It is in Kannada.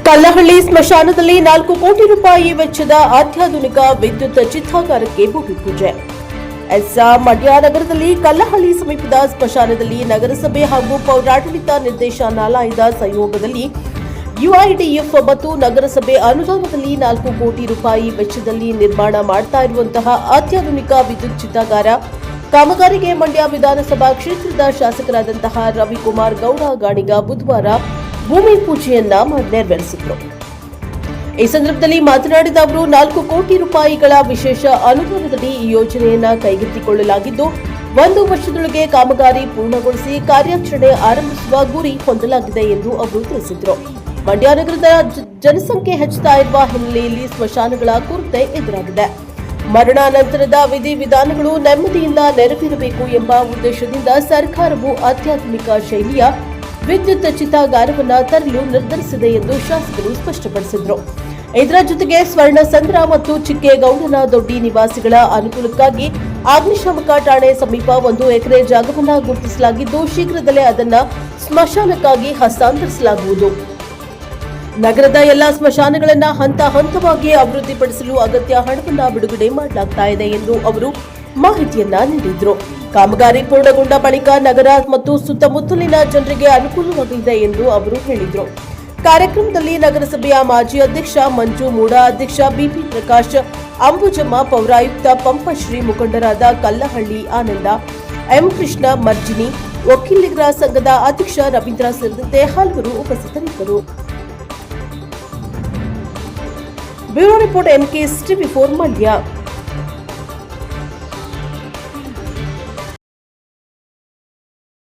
ಕಲ್ಲಹಳ್ಳಿ ಸ್ಮಶಾನದಲ್ಲಿ 4 ಕೋಟಿ ರೂಪಾಯಿ ವೆಚ್ಚದ ಅತ್ಯಾಧುನಿಕ ವಿದ್ಯುತ್ ಚಿತಾಗಾರಕ್ಕೆ ಭೂಮಿ ಪೂಜೆ. ಮಂಡ್ಯ ನಗರದಲ್ಲಿ ಕಲ್ಲಹಳ್ಳಿ ಸಮೀಪದ ಸ್ಮಶಾನದಲ್ಲಿ ನಗರಸಭೆ ಹಾಗೂ ಪೌರಾಡಳಿತ ನಿರ್ದೇಶನಾಲಯದ ಸಹಯೋಗದಲ್ಲಿ ಯುಐಡಿಎಫ್ ಮತ್ತು ನಗರಸಭೆ ಅನುದಾನದಲ್ಲಿ 4 ಕೋಟಿ ರೂಪಾಯಿ ವೆಚ್ಚದಲ್ಲಿ ನಿರ್ಮಾಣ ಮಾಡ್ತಾ ಇರುವಂತಹ ಅತ್ಯಾಧುನಿಕ ವಿದ್ಯುತ್ ಚಿತಾಗಾರ ಕಾಮಗಾರಿಗೆ ಮಂಡ್ಯ ವಿಧಾನಸಭಾ ಕ್ಷೇತ್ರದ ಶಾಸಕರಾದಂತಹ ರವಿಕುಮಾರ್ ಗೌಡ ಗಾಣಿಗ ಬುಧವಾರ ಭೂಮಿ ಪೂಜೆಯನ್ನ ನೆರವೇರಿಸಿದರು. ಈ ಸಂದರ್ಭದಲ್ಲಿ ಮಾತನಾಡಿದ ಅವರು 4 ಕೋಟಿ ರೂಪಾಯಿಗಳ ವಿಶೇಷ ಅನುದಾನದಡಿ ಈ ಯೋಜನೆಯನ್ನ ಕೈಗೆತ್ತಿಕೊಳ್ಳಲಾಗಿದ್ದು 1 ವರ್ಷದೊಳಗೆ ಕಾಮಗಾರಿ ಪೂರ್ಣಗೊಳಿಸಿ ಕಾರ್ಯಾಚರಣೆ ಆರಂಭಿಸುವ ಗುರಿ ಹೊಂದಲಾಗಿದೆ ಎಂದು ಅವರು ತಿಳಿಸಿದರು. ಮಂಡ್ಯ ನಗರದ ಜನಸಂಖ್ಯೆ ಹೆಚ್ಚುತ್ತಾ ಇರುವ ಹಿನ್ನೆಲೆಯಲ್ಲಿ ಸ್ಮಶಾನಗಳ ಕೊರತೆ ಎದುರಾಗಿದೆ. ಮರಣಾನಂತರದ ವಿಧಿವಿಧಾನಗಳು ನೆಮ್ಮದಿಯಿಂದ ನೆರವೇರಬೇಕು ಎಂಬ ಉದ್ದೇಶದಿಂದ ಸರ್ಕಾರವು ಅತ್ಯಾಧುನಿಕ ಶೈಲಿಯ ವಿದ್ಯುತ್ ಚಿತಾಗಾರವನ್ನು ತರಲು ನಿರ್ಧರಿಸಿದೆ ಎಂದು ಶಾಸಕರು ಸ್ಪಷ್ಟಪಡಿಸಿದರು. ಇದರ ಜೊತೆಗೆ ಸ್ವರ್ಣಸಂದ್ರ ಮತ್ತು ಚಿಕ್ಕೇಗೌಡನ ದೊಡ್ಡಿ ನಿವಾಸಿಗಳ ಅನುಕೂಲಕ್ಕಾಗಿ ಅಗ್ನಿಶಾಮಕ ಠಾಣೆ ಸಮೀಪ 1 ಎಕರೆ ಜಾಗವನ್ನು ಗುರುತಿಸಲಾಗಿದ್ದು ಶೀಘ್ರದಲ್ಲೇ ಅದನ್ನು ಸ್ಮಶಾನಕ್ಕಾಗಿ ಹಸ್ತಾಂತರಿಸಲಾಗುವುದು. ನಗರದ ಎಲ್ಲಾ ಸ್ಮಶಾನಗಳನ್ನು ಹಂತ ಹಂತವಾಗಿ ಅಭಿವೃದ್ಧಿಪಡಿಸಲು ಅಗತ್ಯ ಹಣವನ್ನು ಬಿಡುಗಡೆ ಮಾಡಲಾಗ್ತಾ ಇದೆ ಎಂದು ಅವರು ಮಾಹಿತಿಯನ್ನ ನೀಡಿದರು. ಕಾಮಗಾರಿ ಪೂರ್ಣಗೊಂಡ ಬಳಿಕ ನಗರ ಮತ್ತು ಸುತ್ತಮುತ್ತಲಿನ ಜನರಿಗೆ ಅನುಕೂಲವಾಗಲಿದೆ ಎಂದು ಅವರು ಹೇಳಿದರು. ಕಾರ್ಯಕ್ರಮದಲ್ಲಿ ನಗರಸಭೆಯ ಮಾಜಿ ಅಧ್ಯಕ್ಷ ಮಂಜು ಮೂಡ, ಅಧ್ಯಕ್ಷ ಬಿಪಿ ಪ್ರಕಾಶ್, ಅಂಬುಜಮ್ಮ, ಪೌರಾಯುಕ್ತ ಪಂಪಶ್ರೀ, ಮುಖಂಡರಾದ ಕಲ್ಲಹಳ್ಳಿ ಆನಂದ, ಎಂ ಕೃಷ್ಣ ಮರ್ಜಿನಿ, ವಕೀಲರ ಸಂಘದ ಅಧ್ಯಕ್ಷ ರವೀಂದ್ರ ಸೇರಿದಂತೆ ಹಲವರು ಉಪಸ್ಥಿತರಿದ್ದರು. Bureau report NKS TV4 Mandya.